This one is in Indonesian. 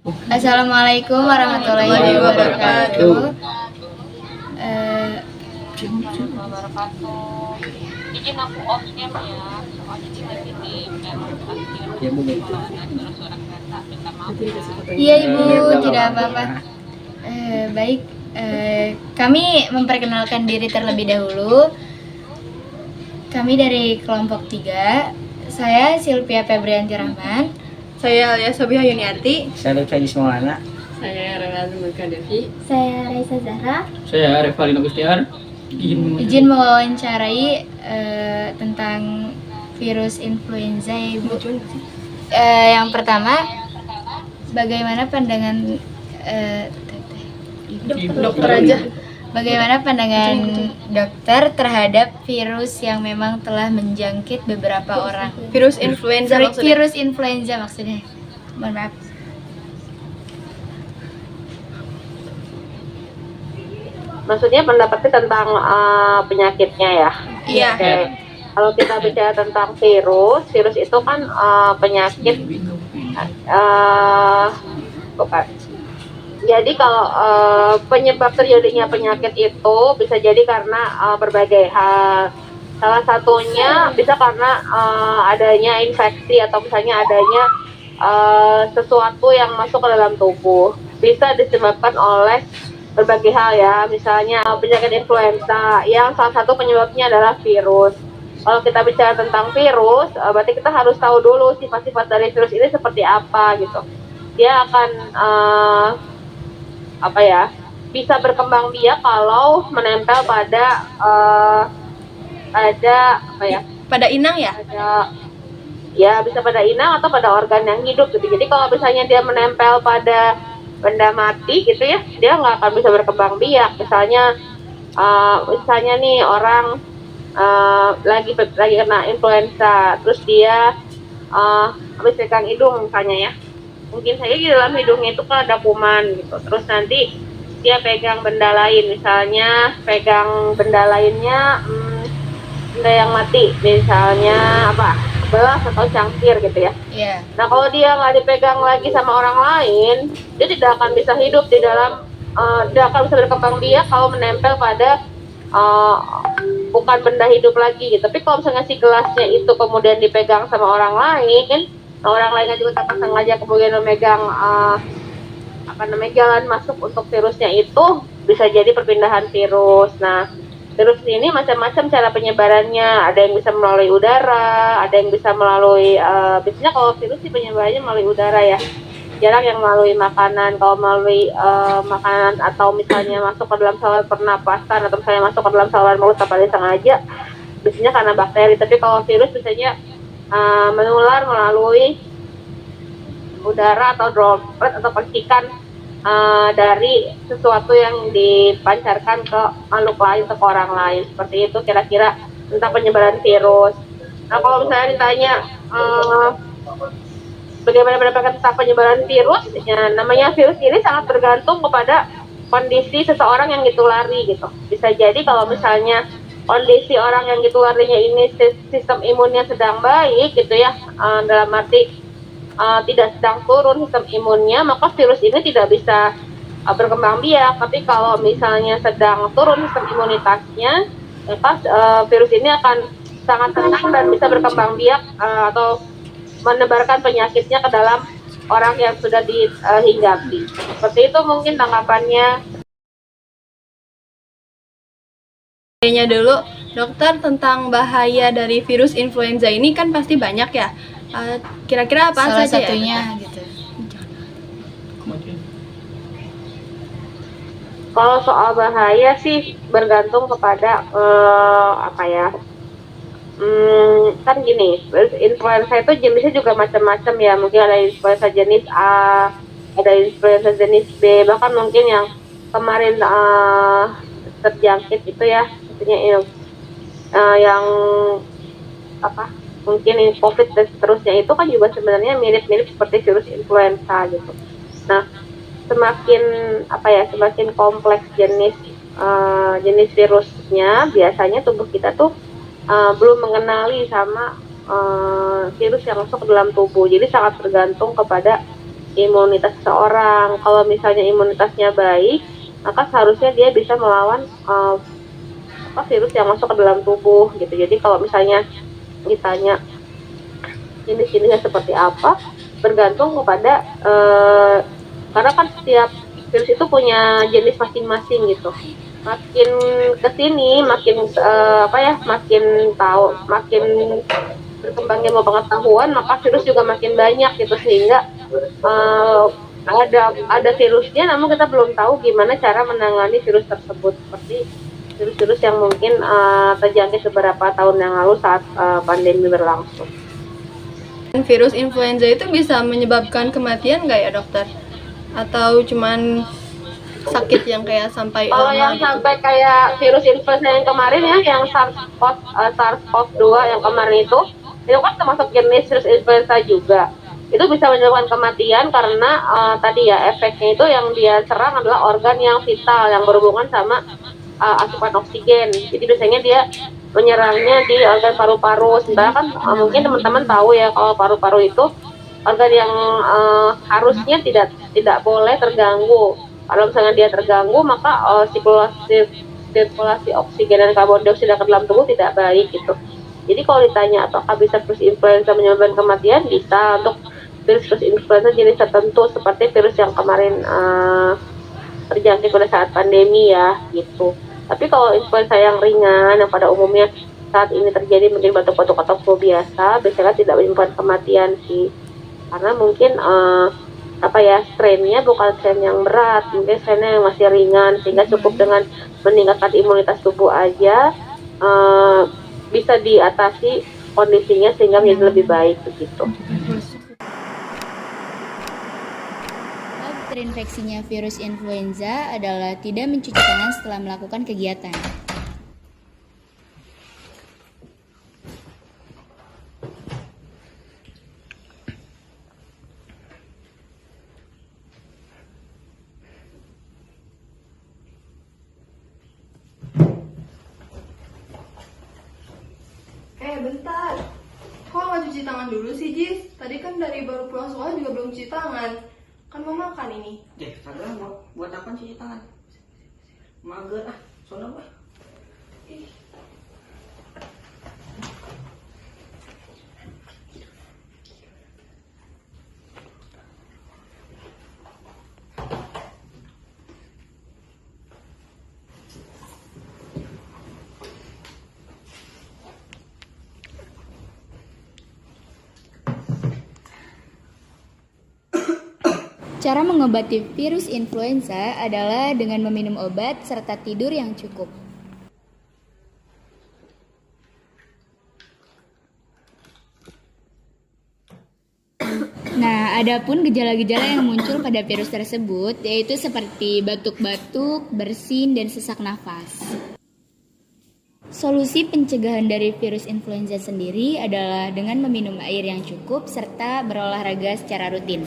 Assalamualaikum warahmatullahi wabarakatuh. Eh, Izin aku off cam ya, soalnya kita titip dan Ya, Bu. suara kereta, minta maaf ya. iya Ibu, tidak apa-apa. Baik, kami memperkenalkan diri terlebih dahulu. Kami dari kelompok 3. Saya Sylvia Febrianti Rahman. Saya Alia Sobiha Yuniarti. Saya Lutfi Ismawana. Saya Renal Mulka Devi. Saya Raisa Zahra. Saya Revalino Gustiar. Izin mewawancarai tentang virus influenza ya Ibu. Yang pertama, bagaimana pandangan Dokter aja. Bagaimana pandangan dokter terhadap virus yang memang telah menjangkit beberapa orang? Virus influenza maksudnya. Virus influenza maksudnya. Mohon maaf. Maksudnya pendapatnya tentang penyakitnya ya. Iya. Oke. Kalau kita bicara tentang virus itu kan penyakit bukan. Jadi kalau penyebab terjadinya penyakit itu bisa jadi karena berbagai hal. Salah satunya bisa karena adanya infeksi atau misalnya adanya sesuatu yang masuk ke dalam tubuh. Bisa disebabkan oleh berbagai hal ya, misalnya penyakit influenza yang salah satu penyebabnya adalah virus. Kalau kita bicara tentang virus, berarti kita harus tahu dulu sifat-sifat dari virus ini seperti apa gitu. Dia akan bisa berkembang biak kalau menempel pada Pada inang ya? bisa pada inang atau pada organ yang hidup gitu. Jadi kalau misalnya dia menempel pada benda mati gitu ya, dia nggak akan bisa berkembang biak. Misalnya nih orang lagi kena influenza, terus dia habis pegang hidung misalnya ya, mungkin saja di dalam hidungnya itu kan ada kuman gitu, terus nanti dia pegang benda lain, misalnya pegang benda lainnya benda yang mati, misalnya belas atau cangkir gitu ya. Iya. Nah kalau dia nggak dipegang lagi sama orang lain, dia tidak akan bisa hidup di dalam, tidak akan bisa berkembang biak kalau menempel pada bukan benda hidup lagi gitu. Tapi kalau misalnya si gelasnya itu kemudian dipegang sama orang lain, nah orang lainnya juga tanpa sengaja kemudian memegang jalan masuk untuk virusnya, itu bisa jadi perpindahan virus. Nah virus ini macam-macam cara penyebarannya, ada yang bisa melalui udara, ada yang bisa melalui biasanya kalau virus sih penyebarannya melalui udara ya, jarang yang melalui makanan. Kalau melalui makanan atau misalnya masuk ke dalam saluran pernapasan atau misalnya masuk ke dalam saluran mulut tanpa disengaja, biasanya karena bakteri. Tapi kalau virus biasanya menular melalui udara atau droplet atau percikan dari sesuatu yang dipancarkan ke makhluk lain atau ke orang lain. Seperti itu kira-kira tentang penyebaran virus. Nah kalau misalnya ditanya bagaimana pendapat tentang penyebaran virus, ya, namanya virus ini sangat bergantung kepada kondisi seseorang yang ditulari gitu. Bisa jadi kalau misalnya kondisi orang yang ditularinya ini sistem imunnya sedang baik gitu ya, dalam arti tidak sedang turun sistem imunnya, maka virus ini tidak bisa berkembang biak. Tapi kalau misalnya sedang turun sistem imunitasnya, maka virus ini akan sangat tenang dan bisa berkembang biak atau menebarkan penyakitnya ke dalam orang yang sudah dihinggapi. Seperti itu mungkin tanggapannya. Kayaknya dulu, dokter, tentang bahaya dari virus influenza ini kan pasti banyak ya. Kira-kira apa Salah saja satunya ya? gitu. Kalau soal bahaya sih bergantung kepada kan gini, influenza itu jenisnya juga macam-macam ya. Mungkin ada influenza jenis A, ada influenza jenis B, bahkan mungkin yang kemarin terjangkit itu ya, maksudnya yang mungkin COVID dan seterusnya, itu kan juga sebenarnya mirip-mirip seperti virus influenza gitu. Nah semakin kompleks jenis virusnya, biasanya tubuh kita tuh belum mengenali sama virus yang masuk ke dalam tubuh. Jadi sangat bergantung kepada imunitas seseorang. Kalau misalnya imunitasnya baik, maka seharusnya dia bisa melawan virus yang masuk ke dalam tubuh gitu. Jadi kalau misalnya ditanya jenis-jenisnya seperti apa, bergantung kepada karena kan setiap virus itu punya jenis masing-masing gitu. Makin kesini, makin makin tahu, makin berkembangnya pengetahuan, maka virus juga makin banyak gitu, sehingga ada virusnya, namun kita belum tahu gimana cara menangani virus tersebut, seperti virus-virus yang mungkin terjangkit beberapa tahun yang lalu saat pandemi berlangsung. Virus influenza itu bisa menyebabkan kematian nggak ya dokter? Atau cuman sakit yang kayak sampai Kalau yang gitu? sampai kayak virus influenza yang kemarin ya, yang SARS-CoV-2 yang kemarin itu kan termasuk jenis virus influenza juga. Itu bisa menyebabkan kematian karena tadi ya, efeknya itu yang dia serang adalah organ yang vital yang berhubungan sama asupan oksigen. Jadi biasanya dia menyerangnya di organ paru-paru. Sementara kan mungkin teman-teman tahu ya, kalau paru-paru itu organ yang harusnya tidak boleh terganggu. Kalau misalnya dia terganggu, maka sirkulasi oksigen dan karbon dioksida ke dalam tubuh tidak baik gitu. Jadi kalau ditanya apakah bisa virus influenza menyebabkan kematian, bisa untuk virus influenza jenis tertentu seperti virus yang kemarin terjangkit pada saat pandemi ya gitu. Tapi kalau influenza yang ringan yang pada umumnya saat ini terjadi mungkin batuk-batuk atau flu biasa, biasanya tidak menyebabkan kematian sih. Karena mungkin strainnya bukan strain yang berat, mungkin strainnya yang masih ringan, sehingga cukup dengan meningkatkan imunitas tubuh aja bisa diatasi kondisinya sehingga menjadi lebih baik begitu. Sebab terinfeksinya virus influenza adalah tidak mencuci tangan setelah melakukan kegiatan. Bentar. Kok nggak cuci tangan dulu sih, Jis? Tadi kan dari baru pulang sekolah juga belum cuci tangan. Kan mau makan ini. Kagak mau buat apa cuci tangan? Mager soalnya gue. Cara mengobati virus influenza adalah dengan meminum obat serta tidur yang cukup. Nah, adapun gejala-gejala yang muncul pada virus tersebut yaitu seperti batuk-batuk, bersin, dan sesak nafas. Solusi pencegahan dari virus influenza sendiri adalah dengan meminum air yang cukup serta berolahraga secara rutin.